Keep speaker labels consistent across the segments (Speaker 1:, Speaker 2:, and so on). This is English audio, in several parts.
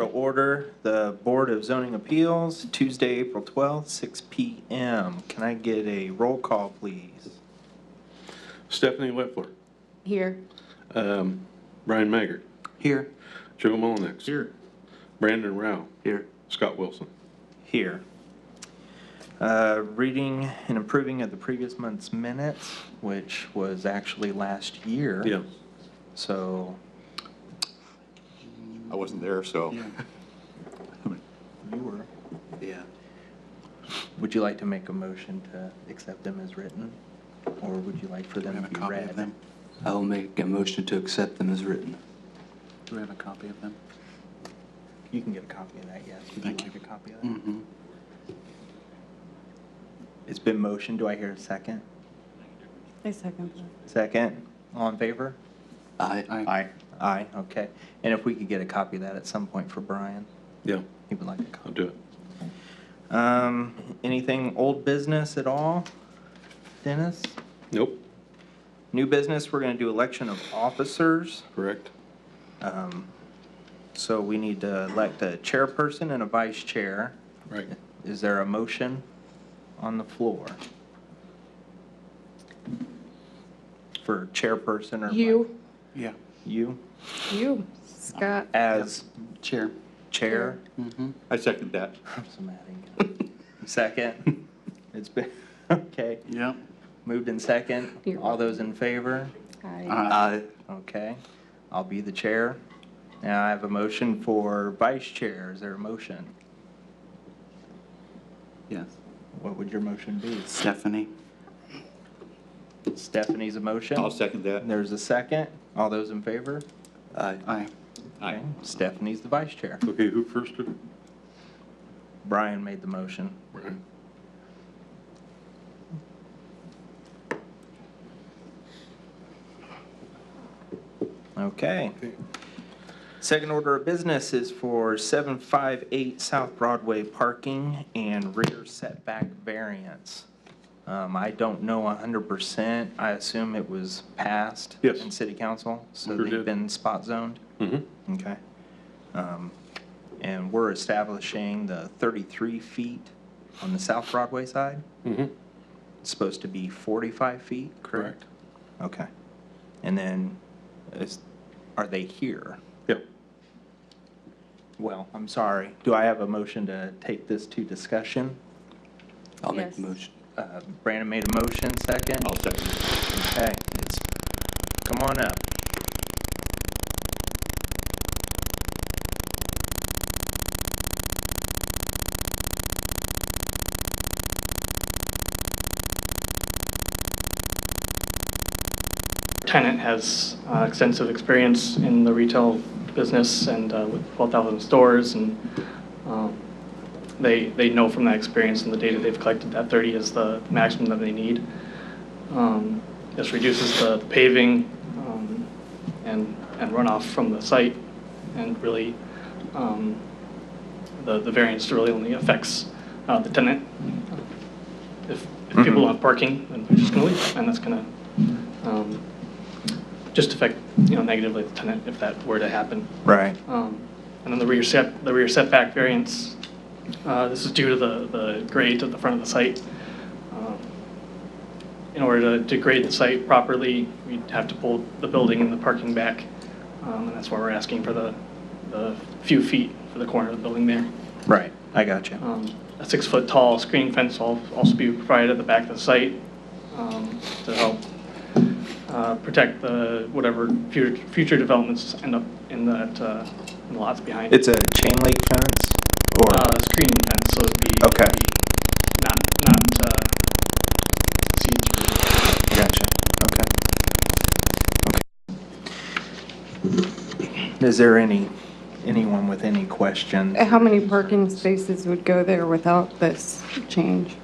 Speaker 1: Order the Board of Zoning Appeals, Tuesday, April 12th, 6 p.m. Can I get a roll call, please?
Speaker 2: Stephanie Leffler.
Speaker 3: Here.
Speaker 2: Brian Maggart.
Speaker 1: Here.
Speaker 2: Joe Mullinex.
Speaker 4: Here.
Speaker 2: Brandon Rao.
Speaker 4: Here.
Speaker 2: Scott Wilson.
Speaker 1: Here. Reading and approving of the previous month's minutes, which was actually last year.
Speaker 2: Yeah.
Speaker 1: So
Speaker 4: I wasn't there, so.
Speaker 1: you were.
Speaker 4: Yeah.
Speaker 1: Would you like to make a motion to accept them as written? Or would you like for them to be read?
Speaker 5: I'll make a motion to accept them as written.
Speaker 4: Do we have a copy of them?
Speaker 1: You can get a copy of that, yes. Would
Speaker 4: Thank
Speaker 1: you like
Speaker 4: you.
Speaker 1: a copy of that?
Speaker 5: Mm-hmm.
Speaker 1: It's been motioned. Do I hear a second?
Speaker 3: I second that.
Speaker 1: Second. All in favor?
Speaker 5: Aye.
Speaker 1: Aye. Aye, okay. And if we could get a copy of that at some point for Brian,
Speaker 2: Yeah,
Speaker 1: he would like a
Speaker 2: I'll
Speaker 1: copy.
Speaker 2: do it.
Speaker 1: Anything old business at all? Dennis?
Speaker 2: Nope.
Speaker 1: New business, we're gonna do election of officers.
Speaker 2: Correct.
Speaker 1: So we need to elect a chairperson and a vice chair.
Speaker 2: Right.
Speaker 1: Is there a motion on the floor? For chairperson or?
Speaker 3: You.
Speaker 4: Yeah.
Speaker 1: You?
Speaker 3: You, Scott.
Speaker 1: As
Speaker 4: Chair.
Speaker 1: chair?
Speaker 5: Mm-hmm.
Speaker 4: I second that.
Speaker 1: I'm so mad at you. Second? It's been, okay.
Speaker 4: Yeah.
Speaker 1: Moved in second.
Speaker 3: You're
Speaker 1: All those in favor?
Speaker 3: Aye.
Speaker 5: Aye.
Speaker 1: Okay. I'll be the chair. Now I have a motion for vice chair. Is there a motion?
Speaker 4: Yes.
Speaker 1: What would your motion be?
Speaker 4: Stephanie.
Speaker 1: Stephanie's a motion.
Speaker 4: I'll second that.
Speaker 1: There's a second. All those in favor?
Speaker 5: Aye.
Speaker 4: Aye.
Speaker 1: Okay. Stephanie's the vice chair.
Speaker 2: Okay, who first did it?
Speaker 1: Brian made the motion.
Speaker 2: Brian.
Speaker 1: Okay. Second order of business is for 758 South Broadway parking and rear setback variance. I don't know 100%. I assume it was passed
Speaker 2: Yes.
Speaker 1: in city council, so
Speaker 2: Sure
Speaker 1: they've
Speaker 2: did.
Speaker 1: been spot zoned.
Speaker 2: Mm-hmm.
Speaker 1: Okay. And we're establishing the 33 feet on the South Broadway side.
Speaker 2: Mm-hmm.
Speaker 1: It's supposed to be 45 feet, correct? Okay. And then, are they here?
Speaker 2: Yep.
Speaker 1: Well, I'm sorry. Do I have a motion to take this to discussion?
Speaker 5: I'll make
Speaker 3: Yes.
Speaker 5: the motion.
Speaker 1: Brandon made a motion, second.
Speaker 4: I'll second it.
Speaker 1: Okay, come on up.
Speaker 6: Tenant has extensive experience in the retail business and with 12,000 stores, and they know from that experience and the data they've collected that 30 is the maximum that they need. This reduces the paving and runoff from the site, and really the variance really only affects the tenant. If people want parking, then they're just going to leave, and that's going to just affect, negatively the tenant if that were to happen.
Speaker 1: Right.
Speaker 6: And then the rear setback variance, this is due to the grade at the front of the site. In order to grade the site properly, we'd have to pull the building and the parking back, and that's why we're asking for the few feet for the corner of the building there.
Speaker 1: Right, I got you.
Speaker 6: A 6-foot tall screening fence will also be provided at the back of the site to help protect whatever future developments end up in in the lots behind.
Speaker 1: It's a chain link fence? Or
Speaker 6: Screening fence, so it'd be
Speaker 1: Okay.
Speaker 6: not see-through.
Speaker 1: Gotcha, okay. Is there anyone with any questions?
Speaker 3: How many parking spaces would go there without this change?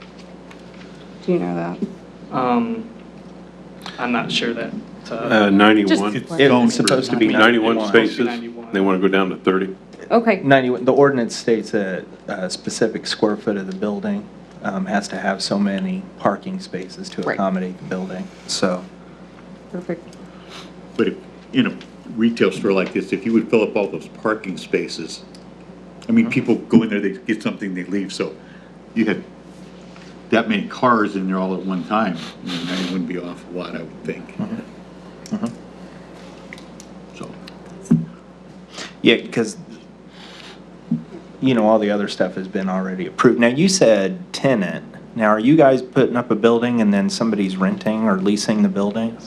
Speaker 3: Do you know that?
Speaker 6: I'm not sure that.
Speaker 2: 91.
Speaker 1: It's supposed to be
Speaker 2: 91 spaces.
Speaker 6: 91.
Speaker 2: They want to go down to 30.
Speaker 3: Okay.
Speaker 1: 91, the ordinance states that a specific square foot of the building has to have so many parking spaces to
Speaker 3: Right.
Speaker 1: accommodate the building, so.
Speaker 3: Perfect.
Speaker 7: But if, in a retail store like this, if you would fill up all those parking spaces, I mean, people go in there, they get something, they leave, so you had that many cars in there all at one time, I mean, that wouldn't be off a lot, I would think. So,
Speaker 1: Yeah, because, all the other stuff has been already approved. Now, you said tenant. Now, are you guys putting up a building and then somebody's renting or leasing the building?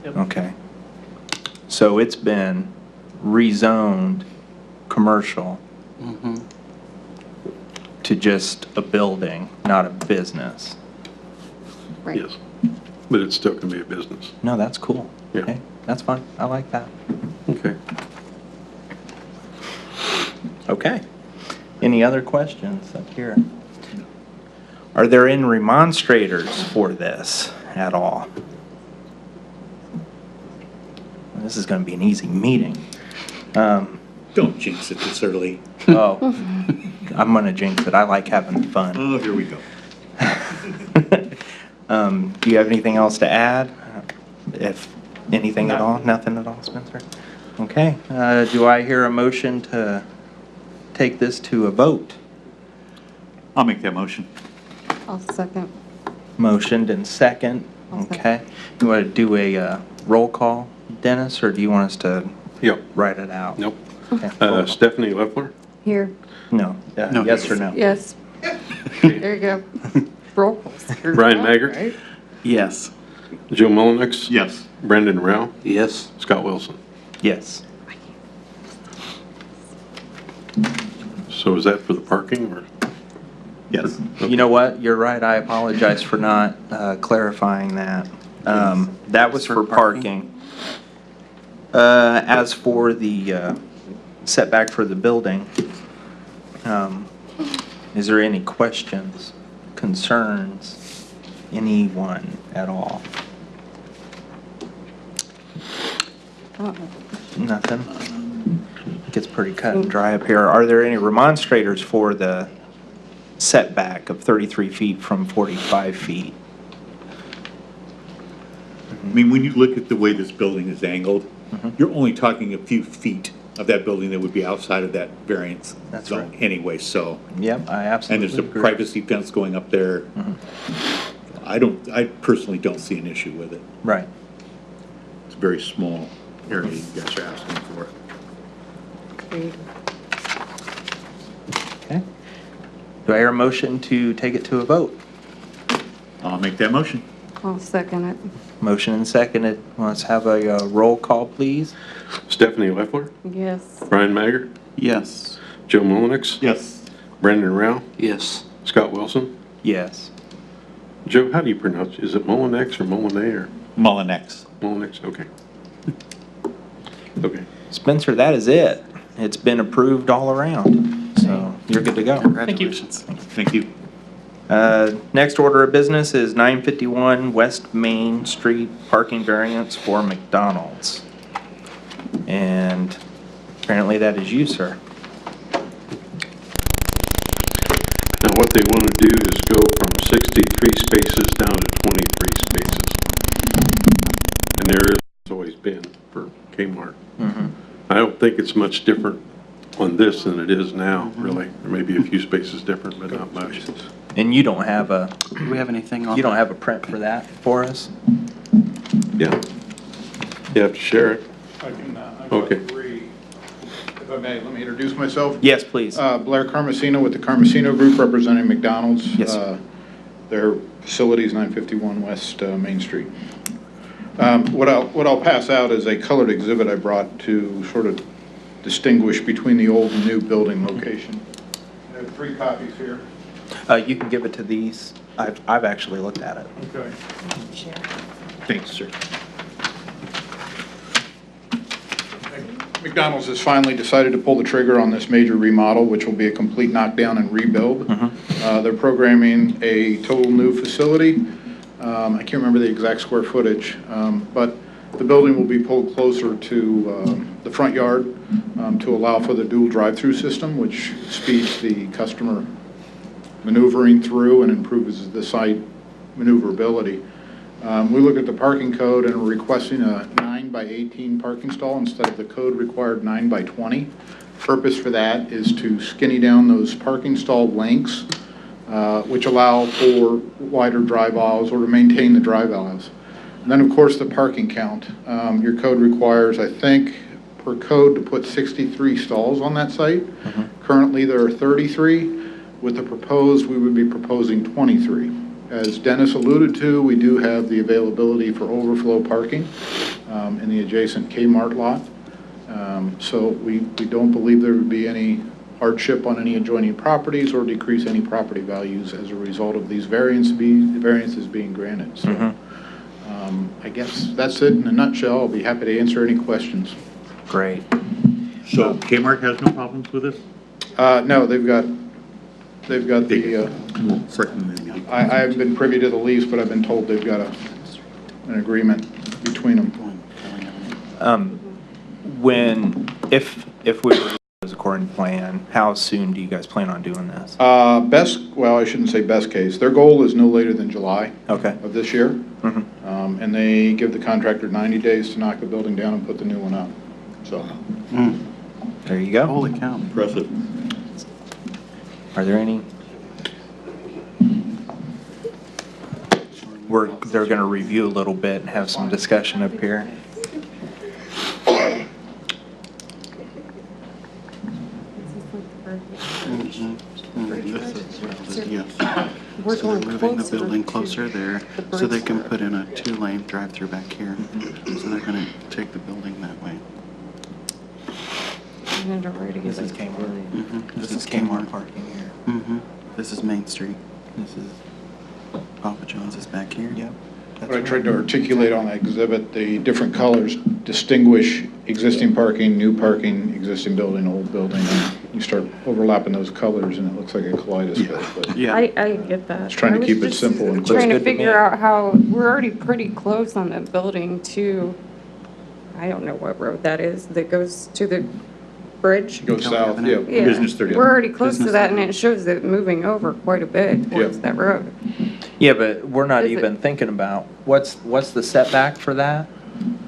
Speaker 6: Yep.
Speaker 1: Okay. So it's been rezoned commercial to just a building, not a business.
Speaker 3: Right.
Speaker 2: Yes. But it's still going to be a business.
Speaker 1: No, that's cool.
Speaker 2: Yeah.
Speaker 1: Okay, that's fine. I like that.
Speaker 2: Okay.
Speaker 1: Okay. Any other questions up here? Are there any remonstrators for this at all? This is going to be an easy meeting.
Speaker 7: don't jinx it this early.
Speaker 1: Oh, I'm going to jinx it. I like having fun.
Speaker 7: Oh, here we go.
Speaker 1: Do you have anything else to add? If anything at all? Nothing at all, Spencer? Okay. Do I hear a motion to take this to a vote?
Speaker 7: I'll make that motion.
Speaker 3: I'll second.
Speaker 1: Motioned and second.
Speaker 3: I'll second.
Speaker 1: Okay. You want to do a roll call, Dennis, or do you want us to
Speaker 2: Yep.
Speaker 1: write it out?
Speaker 2: Nope.
Speaker 1: Okay, roll call.
Speaker 2: Stephanie Leffler?
Speaker 3: Here.
Speaker 1: No.
Speaker 7: No.
Speaker 1: Yes or no?
Speaker 3: Yes. There you go. Roll call.
Speaker 2: Brian Maggart?
Speaker 3: Right?
Speaker 7: Yes.
Speaker 2: Joe Mullenix?
Speaker 7: Yes.
Speaker 2: Brendan Rao?
Speaker 5: Yes.
Speaker 2: Scott Wilson?
Speaker 1: Yes.
Speaker 2: So is that for the parking or?
Speaker 7: Yes.
Speaker 1: You know what? You're right. I apologize for not clarifying that. That was for parking. As for the setback for the building, is there any questions, concerns, anyone at all?
Speaker 3: Uh-oh.
Speaker 1: Nothing? Gets pretty cut and dry up here. Are there any remonstrators for the setback of 33 feet from 45 feet?
Speaker 7: I mean, when you look at the way this building is angled, you're only talking a few feet of that building that would be outside of that variance
Speaker 1: That's
Speaker 7: zone
Speaker 1: right.
Speaker 7: anyway, so.
Speaker 1: Yep, I
Speaker 7: And
Speaker 1: absolutely
Speaker 7: there's a
Speaker 1: agree.
Speaker 7: privacy fence going up there. I personally don't see an issue with it.
Speaker 1: Right.
Speaker 7: It's a very small area you guys are asking for.
Speaker 3: Agreed.
Speaker 1: Okay. Do I hear a motion to take it to a vote?
Speaker 7: I'll make that motion.
Speaker 3: I'll second it.
Speaker 1: Motion and seconded. Let's have a roll call, please.
Speaker 2: Stephanie Leffler?
Speaker 3: Yes.
Speaker 2: Brian Maggart?
Speaker 4: Yes.
Speaker 2: Joe Mullenix?
Speaker 7: Yes.
Speaker 2: Brendan Rao?
Speaker 5: Yes.
Speaker 2: Scott Wilson?
Speaker 1: Yes.
Speaker 2: Joe, how do you pronounce, is it Mullinex or Mullinet or
Speaker 7: Mullinex.
Speaker 2: Mullinex? Okay. Okay.
Speaker 1: Spencer, that is it. It's been approved all around, so you're good to go.
Speaker 4: Congratulations.
Speaker 7: Thank you.
Speaker 1: Next order of business is 951 West Main Street parking variance for McDonald's. And apparently that is you, sir.
Speaker 2: Now, what they want to do is go from 63 spaces down to 23 spaces. And there has always been for Kmart. I don't think it's much different on this than it is now, really. There may be a few spaces different, but not much.
Speaker 1: And you don't have a,
Speaker 4: Do we have anything on?
Speaker 1: you don't have a print for that for us?
Speaker 2: Yeah. You have to share it.
Speaker 8: I can, I've
Speaker 2: Okay.
Speaker 8: got three. If I may, let me introduce myself.
Speaker 1: Yes, please.
Speaker 8: Blair Carmesino with the Carmesino Group, representing McDonald's.
Speaker 1: Yes.
Speaker 8: Their facility is 951 West Main Street. What I'll pass out is a colored exhibit I brought to sort of distinguish between the old and new building location. I have 3 copies here.
Speaker 1: You can give it to these. I've actually looked at it.
Speaker 8: Okay.
Speaker 7: Thanks, sir.
Speaker 8: McDonald's has finally decided to pull the trigger on this major remodel, which will be a complete knockdown and rebuild. They're programming a total new facility. I can't remember the exact square footage, but the building will be pulled closer to the front yard to allow for the dual drive-through system, which speeds the customer maneuvering through and improves the site maneuverability. We look at the parking code and we're requesting a 9 by 18 parking stall instead of the code required 9 by 20. Purpose for that is to skinny down those parking stall lengths, which allow for wider drive aisles or to maintain the drive aisles. And then, of course, the parking count. Your code requires, I think, per code to put 63 stalls on that site. Currently, there are 33. With the proposed, we would be proposing 23. As Dennis alluded to, we do have the availability for overflow parking in the adjacent Kmart lot. So we don't believe there would be any hardship on any adjoining properties or decrease any property values as a result of these variances being granted. So I guess that's it in a nutshell. I'll be happy to answer any questions.
Speaker 1: Great.
Speaker 7: So Kmart has no problems with this?
Speaker 8: No, they've got the,
Speaker 7: Certainly.
Speaker 8: I haven't been privy to the lease, but I've been told they've got an agreement between them.
Speaker 1: If we were to as according to plan, how soon do you guys plan on doing this?
Speaker 8: Well, I shouldn't say best case. Their goal is no later than July
Speaker 1: Okay.
Speaker 8: of this year. And they give the contractor 90 days to knock the building down and put the new one up. So,
Speaker 1: There you go.
Speaker 4: Holy cow.
Speaker 7: Impressive.
Speaker 1: Are there any? They're going to review a little bit and have some discussion up here.
Speaker 4: Yes.
Speaker 3: We're
Speaker 4: So they're
Speaker 3: going
Speaker 4: moving the
Speaker 3: closer
Speaker 4: building
Speaker 3: to
Speaker 4: closer there,
Speaker 3: the
Speaker 4: so they
Speaker 3: bridge.
Speaker 4: can put in a 2-lane drive-through back here. So they're gonna take the building that way.
Speaker 1: This is Kmart. This is Kmart parking here.
Speaker 4: This is Main Street.
Speaker 1: This is,
Speaker 4: Papa John's is back here.
Speaker 1: yep.
Speaker 8: what I tried to articulate on the exhibit, the different colors distinguish existing parking, new parking, existing building, old building. And you start overlapping those colors and it looks like a kaleidoscope. But
Speaker 4: Yeah.
Speaker 3: I get that.
Speaker 8: Just trying to
Speaker 3: I was
Speaker 8: keep it
Speaker 3: just
Speaker 8: simple and clear.
Speaker 3: Trying to
Speaker 1: Good to me.
Speaker 3: figure out how, we're already pretty close on the building to, I don't know what road that is, that goes to the bridge.
Speaker 8: Go south, yeah.
Speaker 3: Yeah.
Speaker 7: Business 30.
Speaker 3: We're already close to
Speaker 4: Business
Speaker 3: that, and it shows it moving over quite a bit towards
Speaker 8: Yeah.
Speaker 3: that road.
Speaker 1: Yeah, but we're not
Speaker 3: Is it-
Speaker 1: even thinking about, what's the setback for that?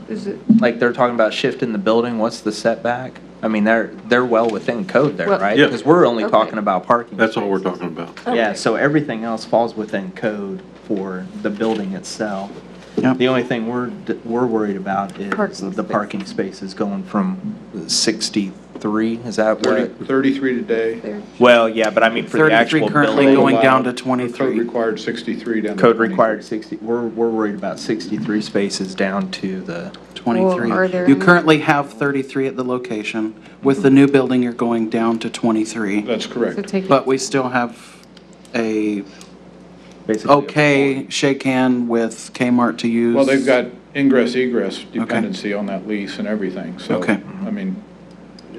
Speaker 3: Is it,
Speaker 1: Like, they're talking about shifting the building, what's the setback? I mean, they're well within code there,
Speaker 3: Well-
Speaker 1: right?
Speaker 2: Yeah.
Speaker 1: Because we're only
Speaker 3: Okay.
Speaker 1: talking about parking.
Speaker 2: That's all we're talking about.
Speaker 1: Yeah,
Speaker 3: Okay.
Speaker 1: so everything else falls within code for the building itself.
Speaker 4: Yep.
Speaker 1: The only thing we're worried about is
Speaker 3: Parking
Speaker 1: the
Speaker 3: space.
Speaker 1: parking spaces going from 63, is that what?
Speaker 8: 33 today.
Speaker 3: there?
Speaker 1: Well, yeah, but I mean for the
Speaker 4: 33
Speaker 1: actual
Speaker 4: currently
Speaker 1: building.
Speaker 4: going down to
Speaker 8: Code
Speaker 4: 23.
Speaker 8: required 63 down to
Speaker 1: Code
Speaker 8: 23.
Speaker 1: required 60, we're worried about 63 spaces down to the,
Speaker 4: 23.
Speaker 3: Well, are there
Speaker 4: You
Speaker 3: any-
Speaker 4: currently have 33 at the location. With the new building, you're going down to 23.
Speaker 8: That's
Speaker 3: So
Speaker 8: correct.
Speaker 3: take
Speaker 4: But we still have a
Speaker 1: basically.
Speaker 4: okay shake hand with Kmart to use.
Speaker 8: Well, they've got ingress egress dependency on that lease and everything. So,
Speaker 4: Okay.
Speaker 8: I mean,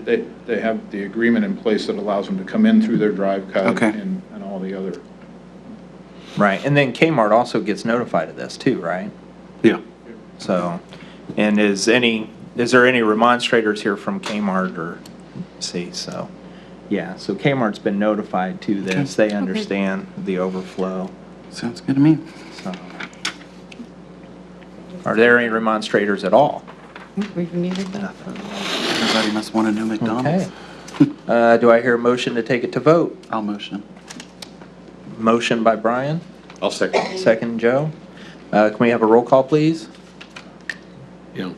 Speaker 8: they have the agreement in place that allows them to come in through their drive cut
Speaker 4: Okay.
Speaker 8: and all the other.
Speaker 1: Right, and then Kmart also gets notified of this too, right?
Speaker 2: Yeah.
Speaker 1: So, and is there any remonstrators here from Kmart or, see, so, yeah, so Kmart's been notified to this, they understand the overflow,
Speaker 4: Sounds good to me.
Speaker 1: so. Are there any remonstrators at all?
Speaker 3: We've needed that.
Speaker 4: Everybody must want a new McDonald's.
Speaker 1: Okay. Do I hear a motion to take it to vote?
Speaker 4: I'll motion.
Speaker 1: Motion by Brian,
Speaker 7: I'll second.
Speaker 1: second Joe. Can we have a roll call, please?
Speaker 2: Yeah.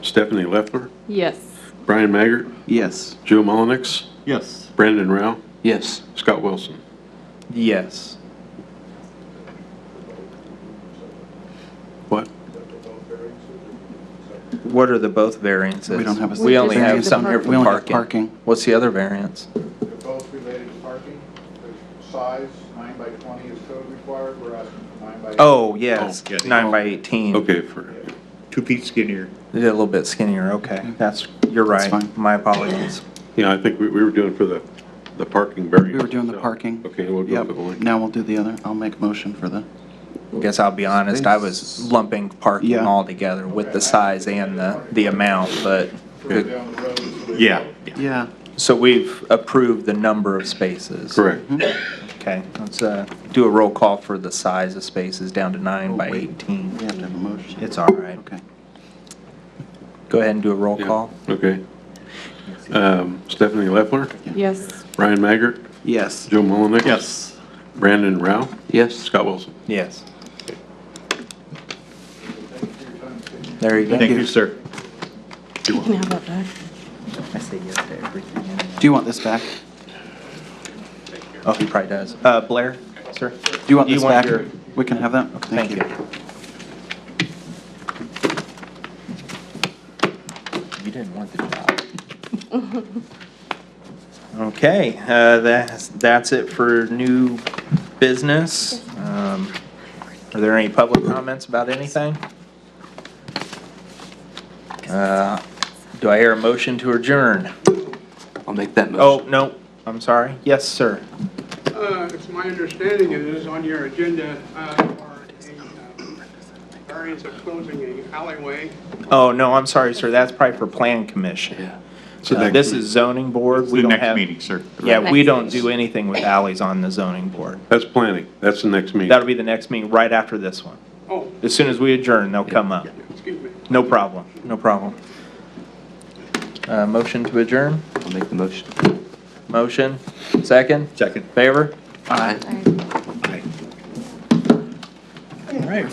Speaker 2: Stephanie Leffler,
Speaker 3: Yes.
Speaker 2: Brian Maggart,
Speaker 4: Yes.
Speaker 2: Joe Mullenix,
Speaker 7: Yes.
Speaker 2: Brandon Rao,
Speaker 5: Yes.
Speaker 2: Scott Wilson.
Speaker 1: Yes.
Speaker 2: What?
Speaker 1: What are the both variances?
Speaker 4: We don't have a
Speaker 1: We only
Speaker 3: just
Speaker 1: have
Speaker 3: do the
Speaker 1: some here
Speaker 3: parking.
Speaker 1: for
Speaker 4: We only have
Speaker 1: parking.
Speaker 4: parking.
Speaker 1: What's the other variance?
Speaker 8: They're both related to parking. The size, 9 by 20 is code required. We're asking for 9 by 8.
Speaker 1: Oh, yes,
Speaker 7: Oh, yeah.
Speaker 1: 9 by 18.
Speaker 2: Okay, for,
Speaker 7: 2 feet skinnier.
Speaker 1: A little bit skinnier, okay. You're
Speaker 4: That's
Speaker 1: right.
Speaker 4: fine.
Speaker 1: My apologies.
Speaker 2: yeah, I think we were doing for the parking variance.
Speaker 4: We were doing the
Speaker 2: so-
Speaker 4: parking.
Speaker 2: Okay, we'll go
Speaker 4: Yep.
Speaker 2: for the link.
Speaker 4: Now we'll do the other. I'll make a motion for the,
Speaker 1: Guess I'll be honest, I was lumping parking
Speaker 4: Yeah.
Speaker 1: all together with the size and the amount, but,
Speaker 8: Further down the road is the-
Speaker 7: Yeah.
Speaker 4: yeah.
Speaker 1: so we've approved the number of spaces.
Speaker 2: Correct.
Speaker 1: Okay, let's do a roll call for the size of spaces down to 9
Speaker 4: Oh,
Speaker 1: by
Speaker 4: wait.
Speaker 1: 18.
Speaker 4: We have to have a motion.
Speaker 1: It's all right.
Speaker 4: Okay.
Speaker 1: Go ahead and do a roll
Speaker 2: Yeah,
Speaker 1: call.
Speaker 2: okay. Stephanie Leffler,
Speaker 3: Yes.
Speaker 2: Brian Maggart,
Speaker 4: Yes.
Speaker 2: Joe Mullenix.
Speaker 7: Yes.
Speaker 2: Brandon Rao,
Speaker 5: Yes.
Speaker 2: Scott Wilson.
Speaker 1: Yes. There you go.
Speaker 7: Thank you, sir.
Speaker 3: You can have that back.
Speaker 1: I say yes to everything.
Speaker 4: Do you want this back?
Speaker 1: Oh, he probably does. Blair, sir?
Speaker 4: Do you want this back?
Speaker 1: your-
Speaker 4: We can have that?
Speaker 1: Thank you. You didn't want the job. Okay, that's it for new business. Are there any public comments about anything? Do I hear a motion to adjourn?
Speaker 5: I'll make that
Speaker 1: Oh,
Speaker 5: motion.
Speaker 1: no, I'm sorry. Yes, sir.
Speaker 9: It's my understanding it is on your agenda for a variance of closing an alleyway.
Speaker 1: Oh, no, I'm sorry, sir. That's probably for plan commission.
Speaker 5: Yeah.
Speaker 7: So next
Speaker 1: This
Speaker 7: week.
Speaker 1: is zoning board.
Speaker 7: It's
Speaker 1: We
Speaker 7: the
Speaker 1: don't
Speaker 7: next
Speaker 1: have.
Speaker 7: meeting, sir.
Speaker 1: Yeah, we
Speaker 3: Next
Speaker 1: don't
Speaker 3: meeting.
Speaker 1: do anything with alleys on the zoning board.
Speaker 2: That's planning. That's the next meeting.
Speaker 1: That'll be the next meeting, right after this one.
Speaker 9: Oh,
Speaker 1: As soon as we adjourn, they'll come up.
Speaker 9: excuse me.
Speaker 1: No problem, no problem. Motion to adjourn?
Speaker 5: I'll make the motion.
Speaker 1: Motion? Second?
Speaker 7: Second.
Speaker 1: Favor?
Speaker 5: Aye.
Speaker 1: All right.